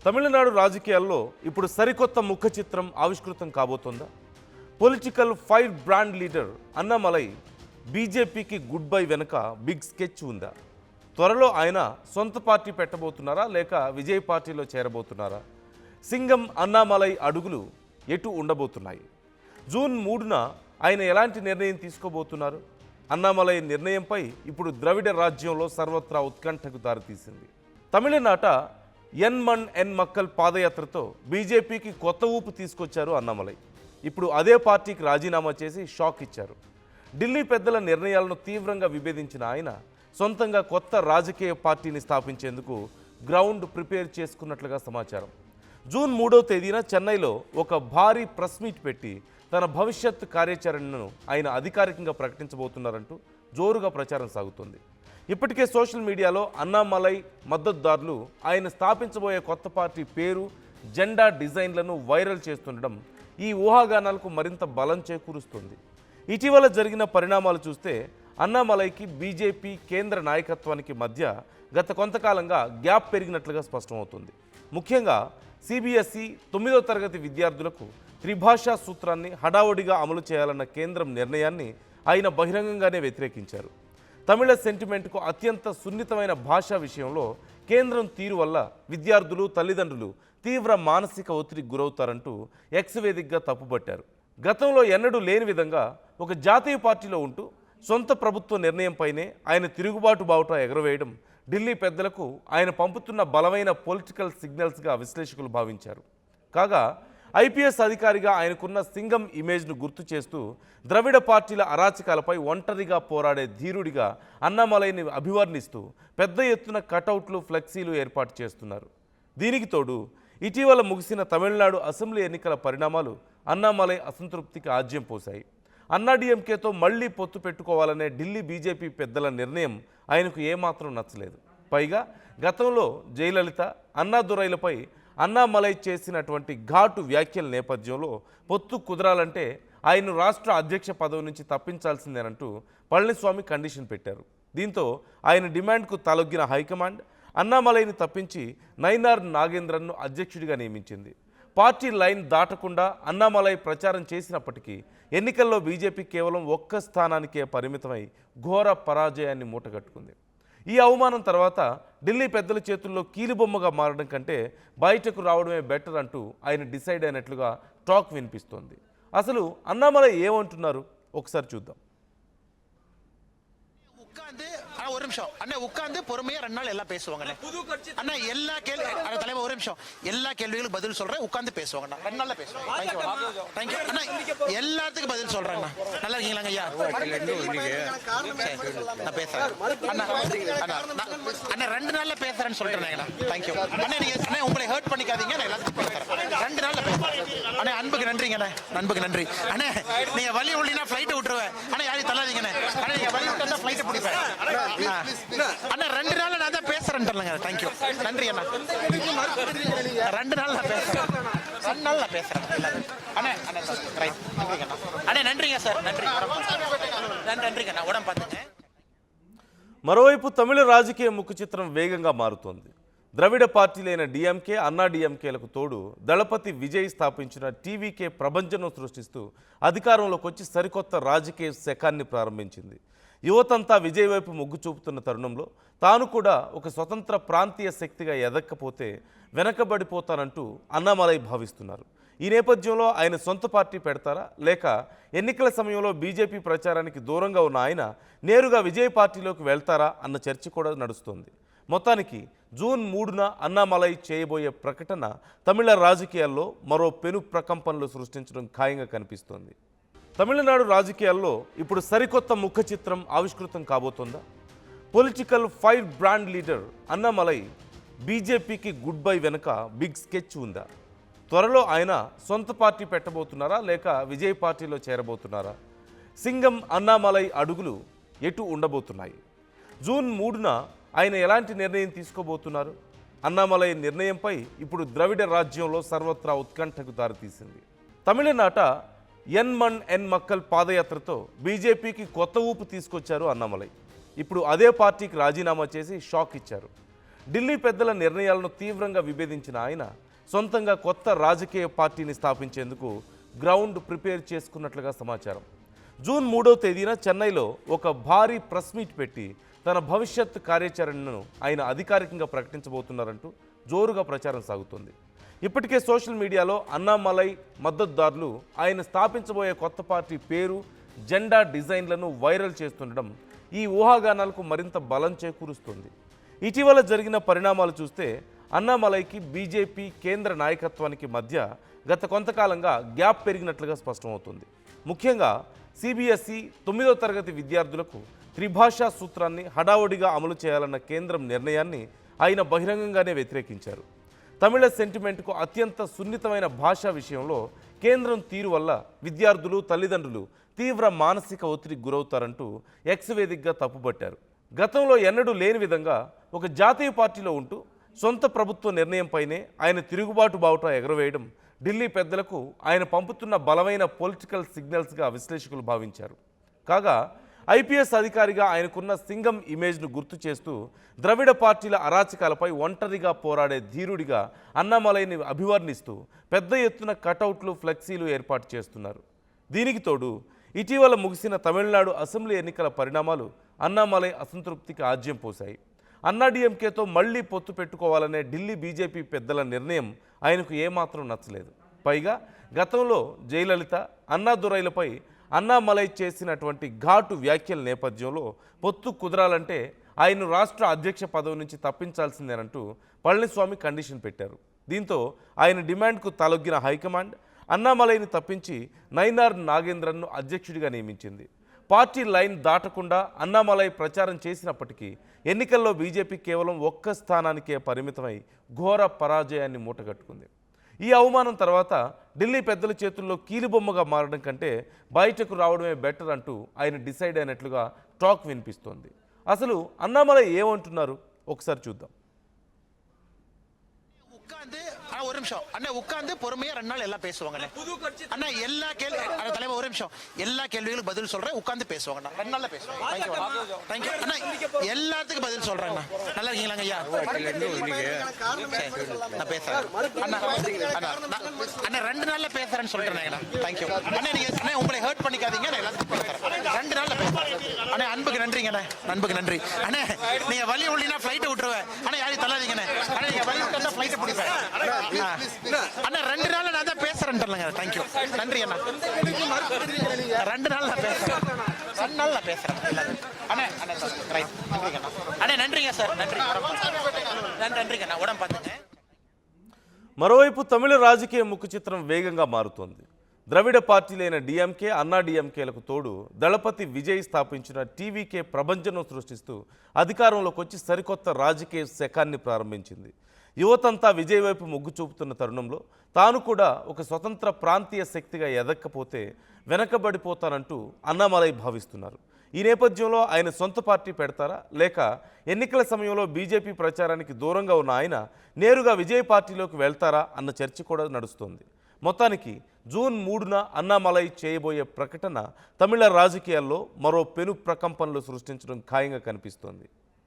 తమిళనాడు రాజకీయాల్లో ఇప్పుడు సరికొత్త ముఖ చిత్రం ఆవిష్కృతం కాబోతోందా? Political fire brand leader Annamalai బీజేపీకి గుడ్ బై వెనుక బిగ్ స్కెచ్ ఉందా? త్వరలో ఆయన సొంత పార్టీ పెట్టబోతున్నారా లేక విజయ్ పార్టీలో చేరబోతున్నారా? సింగం అన్నామలై అడుగులు ఎటు ఉండబోతున్నాయి? జూన్ 3న ఆయన ఎలాంటి నిర్ణయం తీసుకోబోతున్నారు? అన్నామలై నిర్ణయంపై ఇప్పుడు ద్రవిడ రాజ్యంలో సర్వత్రా ఉత్కంఠకు దారితీసింది. తమిళనాట ఎన్ మక్కల్ పాదయాత్రతో బీజేపీకి కొత్త ఊపు తీసుకొచ్చారు అన్నామలై. ఇప్పుడు అదే పార్టీకి రాజీనామా చేసి షాక్ ఇచ్చారు. ఢిల్లీ పెద్దల నిర్ణయాలను తీవ్రంగా విభేదించిన ఆయన సొంతంగా కొత్త రాజకీయ పార్టీని స్థాపించేందుకు గ్రౌండ్ ప్రిపేర్ చేసుకున్నట్లుగా సమాచారం. జూన్ 3వ తేదీన చెన్నైలో ఒక భారీ ప్రెస్ మీట్ పెట్టి తన భవిష్యత్ కార్యాచరణను ఆయన అధికారికంగా ప్రకటించబోతున్నారంటూ జోరుగా ప్రచారం సాగుతోంది. ఇప్పటికే సోషల్ మీడియాలో అన్నామలై మద్దతుదారులు ఆయన స్థాపించబోయే కొత్త పార్టీ పేరు, జెండా డిజైన్లను వైరల్ చేస్తుండడం ఈ ఊహాగానాలకు మరింత బలం చేకూరుస్తుంది. ఇటీవల జరిగిన పరిణామాలు చూస్తే అన్నామలైకి బీజేపీ కేంద్ర నాయకత్వానికి మధ్య గత కొంతకాలంగా గ్యాప్ పెరిగినట్లుగా స్పష్టమవుతుంది. ముఖ్యంగా సిబిఎస్ఈ 9వ తరగతి విద్యార్థులకు త్రిభాషా సూత్రాన్ని హడావుడిగా అమలు చేయాలన్న కేంద్రం నిర్ణయాన్ని ఆయన బహిరంగంగానే వ్యతిరేకించారు. తమిళ సెంటిమెంట్కు అత్యంత సున్నితమైన భాషా విషయంలో కేంద్రం తీరు వల్ల విద్యార్థులు, తల్లిదండ్రులు తీవ్ర మానసిక ఒత్తిడికి గురవుతారంటూ ఎక్స్ వేదికగా తప్పుపట్టారు. గతంలో ఎన్నడూ లేని విధంగా ఒక జాతీయ పార్టీలో ఉంటూ సొంత ప్రభుత్వ నిర్ణయంపైనే ఆయన తిరుగుబాటు బావుట ఎగరవేయడం ఢిల్లీ పెద్దలకు ఆయన పంపుతున్న బలమైన పొలిటికల్ సిగ్నల్స్గా విశ్లేషకులు భావించారు. కాగా ఐపీఎస్ అధికారిగా ఆయనకున్న సింగం ఇమేజ్ను గుర్తు చేస్తూ ద్రవిడ పార్టీల అరాచకాలపై ఒంటరిగా పోరాడే ధీరుడిగా అన్నామలైని అభివర్ణిస్తూ పెద్ద ఎత్తున కటౌట్లు, ఫ్లెక్సీలు ఏర్పాటు చేస్తున్నారు. దీనికి తోడు ఇటీవల ముగిసిన తమిళనాడు అసెంబ్లీ ఎన్నికల పరిణామాలు అన్నామలై అసంతృప్తికి ఆజ్యం పోశాయి. అన్నాడీఎంకేతో మళ్లీ పొత్తు పెట్టుకోవాలనే ఢిల్లీ బీజేపీ పెద్దల నిర్ణయం ఆయనకు ఏమాత్రం నచ్చలేదు. పైగా గతంలో జయలలిత, అన్నాదురైలపై అన్నామలై చేసినటువంటి ఘాటు వ్యాఖ్యల నేపథ్యంలో పొత్తు కుదరాలంటే ఆయన రాష్ట్ర అధ్యక్ష పదవి నుంచి తప్పించాల్సిందేనంటూ పళనిస్వామి కండిషన్ పెట్టారు. దీంతో ఆయన డిమాండ్కు తలొగ్గిన హైకమాండ్ అన్నామలైని తప్పించి నైనార్ నాగేంద్రన్ను అధ్యక్షుడిగా నియమించింది. పార్టీ లైన్ దాటకుండా అన్నామలై ప్రచారం చేసినప్పటికీ ఎన్నికల్లో బీజేపీ కేవలం ఒక్క స్థానానికే పరిమితమై ఘోర పరాజయాన్ని మూటగట్టుకుంది. ఈ అవమానం తర్వాత ఢిల్లీ పెద్దల చేతుల్లో కీలుబొమ్మగా మారడం కంటే బయటకు రావడమే బెటర్ అంటూ ఆయన డిసైడ్ అయినట్లుగా టాక్ వినిపిస్తోంది. అసలు అన్నామలై ఏమంటున్నారు ఒకసారి చూద్దాం. ஒரு நிமிஷம் அண்ணா உட்கார்ந்து பொறுமையா 2 நாள் எல்லாம் பேசுவாங்க அண்ணா எல்லா கேள்வி தலைவர் ஒரு நிமிஷம் எல்லா கேள்விகளுக்கும் பதில் சொல்றேன் உட்கார்ந்து பேசுவாங்க 2 நாள்ல பேசுவாங்க தேங்க் யூ அண்ணா எல்லாத்துக்கும் பதில் சொல்றேன் நல்லா இருக்கீங்களா ஐயா நான் பேசுறேன் அண்ணா அண்ணா 2 நாள்ல பேசுறேன்னு சொல்றேன் தேங்க் யூ அண்ணா நீங்க அண்ணா உங்களை ஹர்ட் பண்ணிக்காதீங்க நான் எல்லாத்துக்கும் பேசுறேன் 2 நாள்ல பேசுறேன் அண்ணா அன்புக்கு நன்றிங்க அண்ணா அன்புக்கு நன்றி அண்ணா நீங்க வலி உள்ளினா ஃளைட் விட்டுருவேன் அண்ணா யாரையும் தள்ளாதீங்க அண்ணா நீங்க வலி விட்டா ஃளைட் பிடிப்பேன் அண்ணா 2 நாள்ல நான் தான் பேசுறேன்ட்டலங்க தேங்க் யூ நன்றி அண்ணா 2 நாள் நான் பேசுறேன் 2 நாள் நான் பேசுறேன் அண்ணா அண்ணா ரைட் நன்றிங்க அண்ணா நன்றிங்க சார் நன்றி நன்றிங்க அண்ணா உடம்பு பாத்துங்க. మరోవైపు తమిళ రాజకీయ ముఖ చిత్రం వేగంగా మారుతోంది. ద్రవిడ పార్టీలైన డిఎంకే, అన్నా డిఎంకేలకు తోడు దళపతి విజయ్ స్థాపించిన టీవీకే ప్రభంజనం సృష్టిస్తూ అధికారంలోకి వచ్చి సరికొత్త రాజకీయ శకాన్ని ప్రారంభించింది. యువతంతా విజయ్ వైపు మొగ్గు చూపుతున్న తరుణంలో తాను కూడా ఒక స్వతంత్ర ప్రాంతీయ శక్తిగా ఎదక్కపోతే వెనకబడిపోతానంటూ అన్నామలై భావిస్తున్నారు. ఈ నేపథ్యంలో ఆయన సొంత పార్టీ పెడతారా లేక ఎన్నికల సమయంలో బీజేపీ ప్రచారానికి దూరంగా ఉన్న ఆయన నేరుగా విజయ్ పార్టీలోకి వెళ్తారా అన్న చర్చ కూడా నడుస్తోంది. మొత్తానికి జూన్ 3న అన్నామలై చేయబోయే ప్రకటన తమిళ రాజకీయాల్లో మరో పెను ప్రకంపనలు సృష్టించడం ఖాయంగా కనిపిస్తోంది. తమిళనాడు రాజకీయాల్లో ఇప్పుడు సరికొత్త ముఖ చిత్రం ఆవిష్కృతం కాబోతోందా? Political fire brand leader Annamalai బీజేపీకి గుడ్ బై వెనుక బిగ్ స్కెచ్ ఉందా? త్వరలో ఆయన సొంత పార్టీ పెట్టబోతున్నారా లేక విజయ్ పార్టీలో చేరబోతున్నారా? సింగం అన్నామలై అడుగులు ఎటు ఉండబోతున్నాయి? జూన్ 3న ఆయన ఎలాంటి నిర్ణయం తీసుకోబోతున్నారు? అన్నామలై నిర్ణయంపై ఇప్పుడు ద్రవిడ రాజ్యంలో సర్వత్రా ఉత్కంఠకు దారితీసింది. తమిళనాట ఎన్ మక్కల్ పాదయాత్రతో బీజేపీకి కొత్త ఊపు తీసుకొచ్చారు అన్నామలై. ఇప్పుడు అదే పార్టీకి రాజీనామా చేసి షాక్ ఇచ్చారు. ఢిల్లీ పెద్దల నిర్ణయాలను తీవ్రంగా విభేదించిన ఆయన సొంతంగా కొత్త రాజకీయ పార్టీని స్థాపించేందుకు గ్రౌండ్ ప్రిపేర్ చేసుకున్నట్లుగా సమాచారం. జూన్ 3వ తేదీన చెన్నైలో ఒక భారీ ప్రెస్ మీట్ పెట్టి తన భవిష్యత్ కార్యాచరణను ఆయన అధికారికంగా ప్రకటించబోతున్నారంటూ జోరుగా ప్రచారం సాగుతోంది. ఇప్పటికే సోషల్ మీడియాలో అన్నామలై మద్దతుదారులు ఆయన స్థాపించబోయే కొత్త పార్టీ పేరు, జెండా డిజైన్లను వైరల్ చేస్తుండడం ఈ ఊహాగానాలకు మరింత బలం చేకూరుస్తుంది. ఇటీవల జరిగిన పరిణామాలు చూస్తే అన్నామలైకి బీజేపీ కేంద్ర నాయకత్వానికి మధ్య గత కొంతకాలంగా గ్యాప్ పెరిగినట్లుగా స్పష్టమవుతుంది. ముఖ్యంగా సిబిఎస్ఈ 9వ తరగతి విద్యార్థులకు త్రిభాషా సూత్రాన్ని హడావుడిగా అమలు చేయాలన్న కేంద్రం నిర్ణయాన్ని ఆయన బహిరంగంగానే వ్యతిరేకించారు. తమిళ సెంటిమెంట్కు అత్యంత సున్నితమైన భాషా విషయంలో కేంద్రం తీరు వల్ల విద్యార్థులు, తల్లిదండ్రులు తీవ్ర మానసిక ఒత్తిడికి గురవుతారంటూ ఎక్స్ వేదికగా తప్పుపట్టారు. గతంలో ఎన్నడూ లేని విధంగా ఒక జాతీయ పార్టీలో ఉంటూ సొంత ప్రభుత్వ నిర్ణయంపైనే ఆయన తిరుగుబాటు బావుట ఎగరవేయడం ఢిల్లీ పెద్దలకు ఆయన పంపుతున్న బలమైన పొలిటికల్ సిగ్నల్స్గా విశ్లేషకులు భావించారు. కాగా ఐపీఎస్ అధికారిగా ఆయనకున్న సింగం ఇమేజ్ను గుర్తు చేస్తూ ద్రవిడ పార్టీల అరాచకాలపై ఒంటరిగా పోరాడే ధీరుడిగా అన్నామలైని అభివర్ణిస్తూ పెద్ద ఎత్తున కటౌట్లు, ఫ్లెక్సీలు ఏర్పాటు చేస్తున్నారు. దీనికి తోడు ఇటీవల ముగిసిన తమిళనాడు అసెంబ్లీ ఎన్నికల పరిణామాలు అన్నామలై అసంతృప్తికి ఆజ్యం పోశాయి. అన్నాడీఎంకేతో మళ్లీ పొత్తు పెట్టుకోవాలనే ఢిల్లీ బీజేపీ పెద్దల నిర్ణయం ఆయనకు ఏమాత్రం నచ్చలేదు. పైగా గతంలో జయలలిత, అన్నాదురైలపై అన్నామలై చేసినటువంటి ఘాటు వ్యాఖ్యల నేపథ్యంలో పొత్తు కుదరాలంటే ఆయన రాష్ట్ర అధ్యక్ష పదవి నుంచి తప్పించాల్సిందేనంటూ పళనిస్వామి కండిషన్ పెట్టారు. దీంతో ఆయన డిమాండ్కు తలొగ్గిన హైకమాండ్ అన్నామలైని తప్పించి నైనార్ నాగేంద్రన్ను అధ్యక్షుడిగా నియమించింది. పార్టీ లైన్ దాటకుండా అన్నామలై ప్రచారం చేసినప్పటికీ ఎన్నికల్లో బీజేపీ కేవలం ఒక్క స్థానానికే పరిమితమై ఘోర పరాజయాన్ని మూటగట్టుకుంది. ఈ అవమానం తర్వాత ఢిల్లీ పెద్దల చేతుల్లో కీలుబొమ్మగా మారడం కంటే బయటకు రావడమే బెటర్ అంటూ ఆయన డిసైడ్ అయినట్లుగా టాక్ వినిపిస్తోంది. అసలు అన్నామలై ఏమంటున్నారు ఒకసారి చూద్దాం. ஒரு நிமிஷம் அண்ணா உட்கார்ந்து பொறுமையா 2 நாள் எல்லாம் பேசுவாங்க அண்ணா எல்லா கேள்வி தலைவர் ஒரு நிமிஷம் எல்லா கேள்விகளுக்கும் பதில் சொல்றேன் உட்கார்ந்து பேசுவாங்க 2 நாள்ல பேசுவாங்க தேங்க்யூ அண்ணா எல்லாத்துக்கும் பதில் சொல்றேன் அண்ணா நல்லா இருக்கீங்களாங்க ஐயா நான் பேசுறேன் அண்ணா அண்ணா 2 நாள்ல பேசுறேன்னு சொல்றேன் அண்ணா தேங்க்யூ அண்ணா நீங்க அண்ணா உங்களை ஹர்ட் பண்ணிக்காதீங்க நான் எல்லாத்துக்கும் பேசுறேன் 2 நாள்ல பேசுறேன் அண்ணா அன்புக்கு நன்றிங்க அண்ணா அன்புக்கு நன்றி அண்ணா நீங்க வலி உள்ளினா ஃளைட் விட்டுருவேன் அண்ணா யாரையும் தள்ளாதீங்க அண்ணா நீங்க வலி விட்டா ஃளைட் பிடிப்பேன் அண்ணா 2 நாள்ல நான் தான் பேசுறேன் தேங்க்யூ நன்றி அண்ணா 2 நாள்ல பேசுறேன் 2 நாள்ல பேசுறேன் அண்ணா அண்ணா ரைட் நன்றிங்க அண்ணா நன்றிங்க சார் நன்றி நன்றிங்க அண்ணா உடம்பு பார்த்துங்க. మరోవైపు తమిళ రాజకీయ ముఖ చిత్రం వేగంగా మారుతోంది. ద్రవిడ పార్టీలైన డిఎంకే, అన్నా డిఎంకేలకు తోడు దళపతి విజయ్ స్థాపించిన టీవీకే ప్రభంజనం సృష్టిస్తూ అధికారంలోకి వచ్చి సరికొత్త రాజకీయ శకాన్ని ప్రారంభించింది. యువతంతా విజయ్ వైపు మొగ్గు చూపుతున్న తరుణంలో తాను కూడా ఒక స్వతంత్ర ప్రాంతీయ శక్తిగా ఎదక్కపోతే వెనకబడిపోతానంటూ అన్నామలై భావిస్తున్నారు. ఈ నేపథ్యంలో ఆయన సొంత పార్టీ పెడతారా, లేక ఎన్నికల సమయంలో బీజేపీ ప్రచారానికి దూరంగా ఉన్న ఆయన నేరుగా విజయ్ పార్టీలోకి వెళ్తారా అన్న చర్చ కూడా నడుస్తోంది. మొత్తానికి జూన్ 3న అన్నామలై చేయబోయే ప్రకటన తమిళ రాజకీయాల్లో మరో పెను ప్రకంపనలు సృష్టించడం ఖాయంగా కనిపిస్తోంది.